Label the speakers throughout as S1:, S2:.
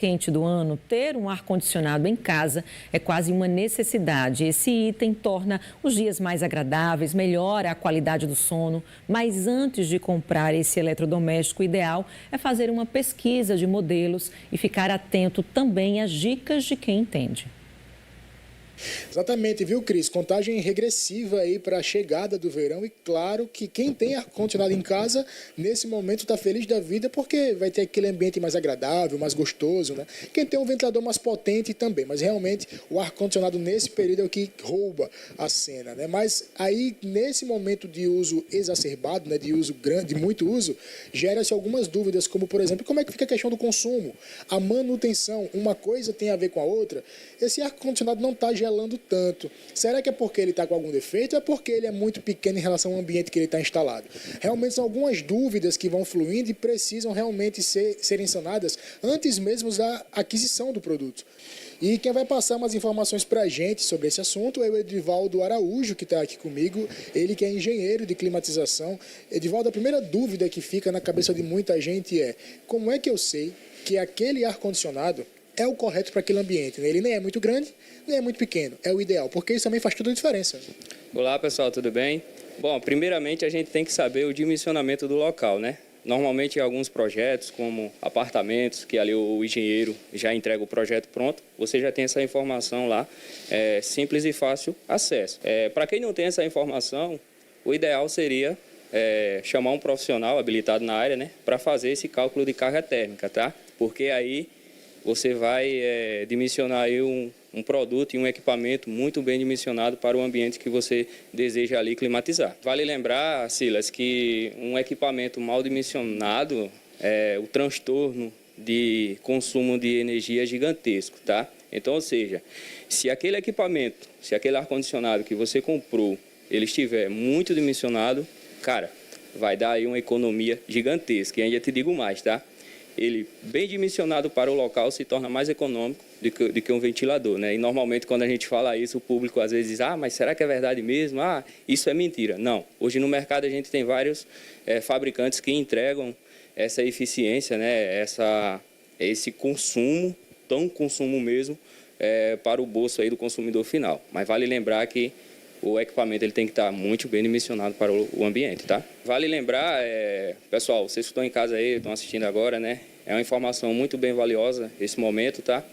S1: quente do ano, ter um ar-condicionado em casa é quase uma necessidade. Esse item torna os dias mais agradáveis, melhora a qualidade do sono. Mas antes de comprar esse eletrodoméstico, o ideal é fazer uma pesquisa de modelos e ficar atento também às dicas de quem entende.
S2: Exatamente, viu, Cris? Contagem regressiva aí para a chegada do verão e claro que quem tem ar-condicionado em casa, nesse momento está feliz da vida porque vai ter aquele ambiente mais agradável, mais gostoso, né? Quem tem um ventilador mais potente também, mas realmente o ar-condicionado nesse período é o que rouba a cena, né? Mas aí, nesse momento de uso exacerbado, né, de uso grande, de muito uso, gera-se algumas dúvidas, como, por exemplo, como é que fica a questão do consumo, a manutenção, uma coisa tem a ver com a outra. Esse ar-condicionado não está gelando tanto. Será que é porque ele está com algum defeito ou é porque ele é muito pequeno em relação ao ambiente que ele está instalado? Realmente são algumas dúvidas que vão fluindo e precisam realmente serem sanadas antes mesmo da aquisição do produto. E quem vai passar umas informações para a gente sobre esse assunto é o Edivaldo Araújo, que está aqui comigo, ele que é engenheiro de climatização. Edivaldo, a primeira dúvida que fica na cabeça de muita gente é: como é que eu sei que aquele ar-condicionado é o correto para aquele ambiente, né? Ele nem é muito grande, nem é muito pequeno, é o ideal, porque isso também faz toda a diferença.
S3: Olá pessoal, tudo bem? Bom, primeiramente a gente tem que saber o dimensionamento do local, né? Normalmente em alguns projetos, como apartamentos, que ali o engenheiro já entrega o projeto pronto, você já tem essa informação lá, simples e fácil acesso. Para quem não tem essa informação, o ideal seria chamar um profissional habilitado na área, né? Para fazer esse cálculo de carga térmica, tá? Porque aí você vai dimensionar aí um produto e um equipamento muito bem dimensionado para o ambiente que você deseja ali climatizar. Vale lembrar, Silas, que um equipamento mal dimensionado, o transtorno de consumo de energia é gigantesco, tá? Então, ou seja, se aquele equipamento, se aquele ar-condicionado que você comprou, ele estiver muito dimensionado, cara, vai dar aí uma economia gigantesca. E ainda te digo mais, tá? Ele, bem dimensionado para o local, se torna mais econômico do que um ventilador, né? E normalmente quando a gente fala isso, o público às vezes diz: ah, mas será que é verdade mesmo? Ah, isso é mentira. Não. Hoje no mercado a gente tem vários fabricantes que entregam essa eficiência, né? Esse consumo, tão consumo mesmo, para o bolso aí do consumidor final. Mas vale lembrar que o equipamento ele tem que estar muito bem dimensionado para o ambiente, tá? Vale lembrar, pessoal, vocês que estão em casa aí, estão assistindo agora, né? É uma informação muito bem valiosa esse momento, tá?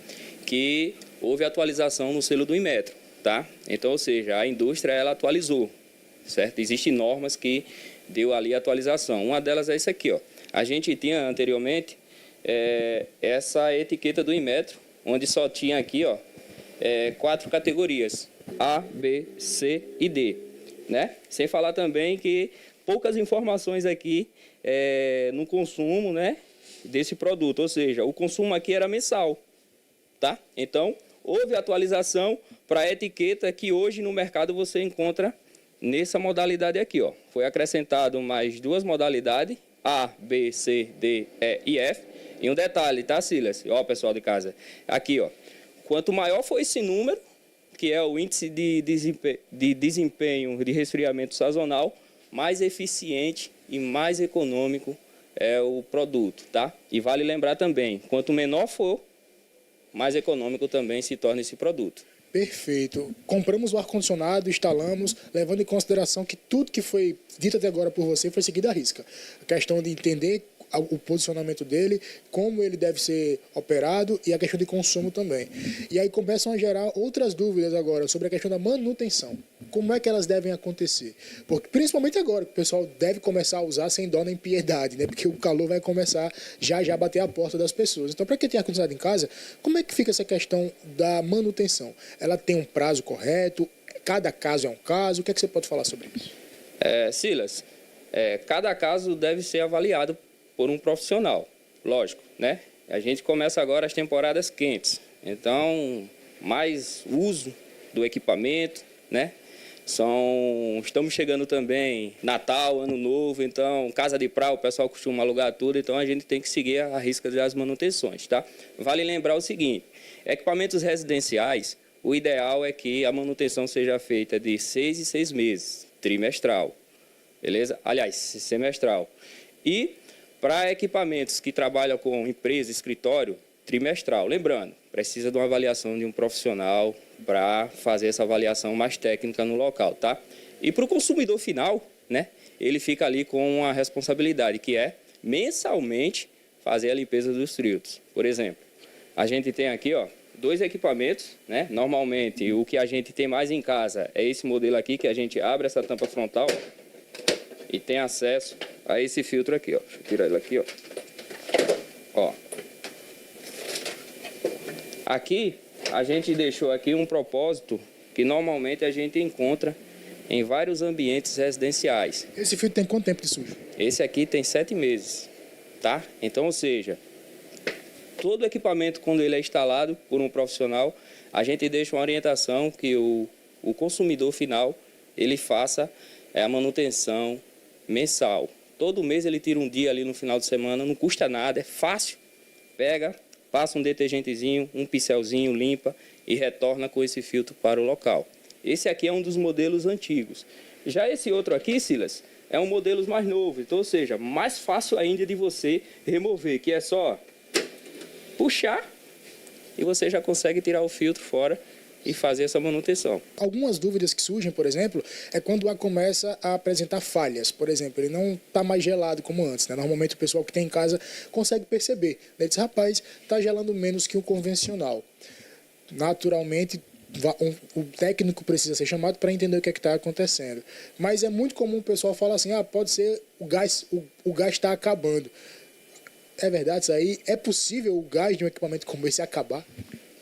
S3: Que houve atualização no selo do Inmetro, tá? Então, ou seja, a indústria ela atualizou, certo? Existem normas que deu ali a atualização. Uma delas é isso aqui, ó. A gente tinha anteriormente essa etiqueta do Inmetro, onde só tinha aqui, ó, 4 categorias: A, B, C e D, né? Sem falar também que poucas informações aqui no consumo, né, desse produto, ou seja, o consumo aqui era mensal, tá? Então, houve atualização para a etiqueta que hoje no mercado você encontra nessa modalidade aqui, ó. Foi acrescentado mais 2 modalidades, A, B, C, D, E e F. E um detalhe, tá, Silas? Ó, pessoal de casa, aqui, ó. Quanto maior for esse número, que é o índice de desempenho de resfriamento sazonal, mais eficiente e mais econômico é o produto, tá? E vale lembrar também, quanto menor for, mais econômico também se torna esse produto.
S2: Perfeito. Compramos o ar-condicionado, instalamos, levando em consideração que tudo que foi dito até agora por você foi seguido à risca. A questão de entender o posicionamento dele, como ele deve ser operado e a questão de consumo também. E aí começam a gerar outras dúvidas agora sobre a questão da manutenção. Como é que elas devem acontecer? Porque, principalmente agora, que o pessoal deve começar a usar sem dó nem piedade, né? Porque o calor vai começar já a bater a porta das pessoas. Então, para quem tem ar-condicionado em casa, como é que fica essa questão da manutenção? Ela tem um prazo correto? Cada caso é um caso? O que é que você pode falar sobre isso?
S3: Silas, cada caso deve ser avaliado por um profissional, lógico, né? A gente começa agora as temporadas quentes, então mais uso do equipamento, né? Estamos chegando também Natal, Ano Novo, então casa de praia o pessoal costuma alugar tudo, então a gente tem que seguir a risca das manutenções, tá? Vale lembrar o seguinte: equipamentos residenciais, o ideal é que a manutenção seja feita de 6 em 6 meses, trimestral, beleza? Aliás, semestral. E para equipamentos que trabalham com empresa, escritório, trimestral. Lembrando, precisa de uma avaliação de um profissional para fazer essa avaliação mais técnica no local, tá? E para o consumidor final, né, ele fica ali com uma responsabilidade, que é mensalmente fazer a limpeza dos filtros. Por exemplo, a gente tem aqui, ó, 2 equipamentos, né? Normalmente, o que a gente tem mais em casa é esse modelo aqui, que a gente abre essa tampa frontal e tem acesso a esse filtro aqui, ó. Deixa eu tirar ele aqui, ó. Ó. Aqui, a gente deixou aqui um propósito que normalmente a gente encontra em vários ambientes residenciais.
S2: Esse filtro tem quanto tempo de sujo?
S3: Esse aqui tem 7 meses, tá? Então, ou seja, todo equipamento, quando ele é instalado por um profissional, a gente deixa uma orientação que o consumidor final, ele faça a manutenção mensal. Todo mês ele tira um dia ali no final de semana, não custa nada, é fácil. Pega, passa um detergentezinho, um pincelzinho, limpa e retorna com esse filtro para o local. Esse aqui é um dos modelos antigos. Já esse outro aqui, Silas, é um modelo mais novo, então, ou seja, mais fácil ainda de você remover, que é só puxar e você já consegue tirar o filtro fora e fazer essa manutenção.
S2: Algumas dúvidas que surgem, por exemplo, é quando o ar começa a apresentar falhas. Por exemplo, ele não está mais gelado como antes, né? Normalmente o pessoal que tem em casa consegue perceber. Ele diz, rapaz, está gelando menos que o convencional. Naturalmente, o técnico precisa ser chamado para entender o que é que está acontecendo. Mas é muito comum o pessoal falar assim, pode ser o gás está acabando. É verdade isso aí? É possível o gás de um equipamento como esse acabar?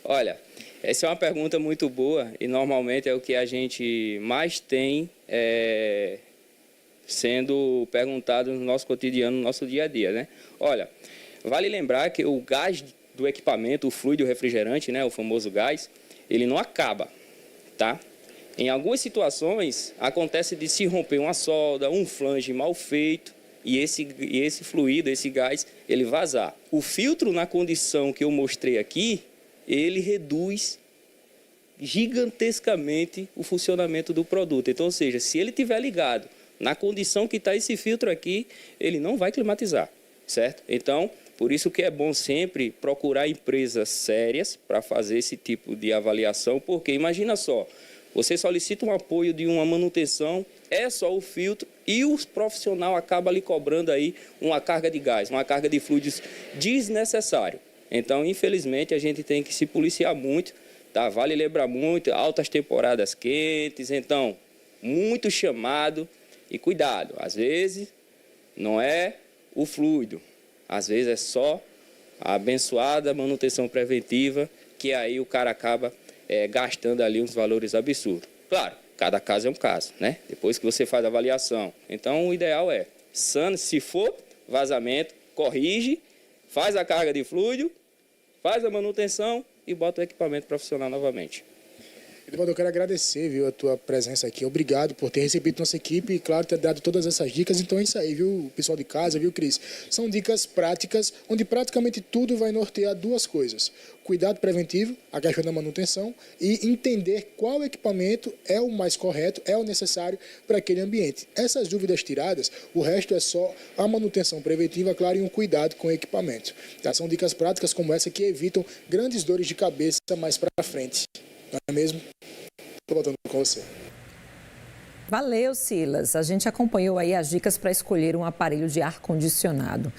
S3: Olha, essa é uma pergunta muito boa e normalmente é o que a gente mais tem sendo perguntado no nosso cotidiano, no nosso dia a dia, né? Olha, vale lembrar que o gás do equipamento, o fluido refrigerante, né, o famoso gás, ele não acaba, tá? Em algumas situações acontece de se romper uma solda, um flange mal feito, e esse fluido, esse gás, ele vazar. O filtro, na condição que eu mostrei aqui, ele reduz gigantescamente o funcionamento do produto. Então, ou seja, se ele estiver ligado na condição que está esse filtro aqui, ele não vai climatizar, certo? Então, por isso que é bom sempre procurar empresas sérias para fazer esse tipo de avaliação, porque imagina só, você solicita um apoio de uma manutenção, é só o filtro e o profissional acaba lhe cobrando aí uma carga de gás, uma carga de fluidos desnecessário. Então, infelizmente, a gente tem que se policiar muito, tá? Vale lembrar muito, altas temporadas quentes, então, muito chamado e cuidado. Às vezes, não é o fluido, às vezes é só a abençoada manutenção preventiva, que aí o cara acaba gastando ali uns valores absurdos. Claro, cada caso é um caso, né? Depois que você faz a avaliação. Então, o ideal é, se for vazamento, corrige, faz a carga de fluido, faz a manutenção e bota o equipamento profissional novamente.
S2: Eduardo, eu quero agradecer, viu, a tua presença aqui. Obrigado por ter recebido nossa equipe e, claro, ter dado todas essas dicas. Então é isso aí, viu, pessoal de casa, viu, Cris? São dicas práticas, onde praticamente tudo vai nortear 2 coisas. Cuidado preventivo, a questão da manutenção, e entender qual equipamento é o mais correto, é o necessário para aquele ambiente. Essas dúvidas tiradas, o resto é só a manutenção preventiva, claro, e um cuidado com o equipamento. Tá? São dicas práticas como essa que evitam grandes dores de cabeça mais para frente. Não é mesmo? Estou voltando com você.
S1: Valeu, Silas. A gente acompanhou aí as dicas para escolher um aparelho de ar-condicionado.